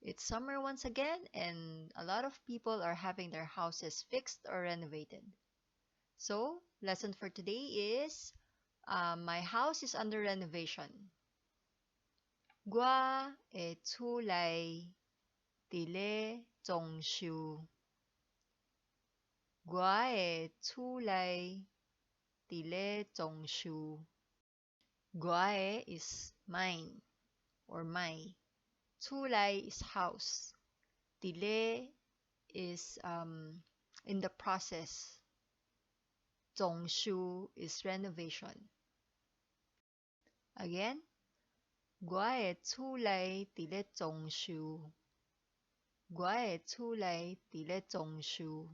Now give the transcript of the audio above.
It's summer once again, and a lot of people are having their houses fixed or renovated. So, lesson for today is my house is under renovation. Gua e chu lai tile zong shu. Gua e chu lai tile zong shu. Gua is mine or my. Chu lai is house. Tile is in the process. Zongshu is renovation. Again, 我的厝内伫咧装修。我的厝内伫咧装修。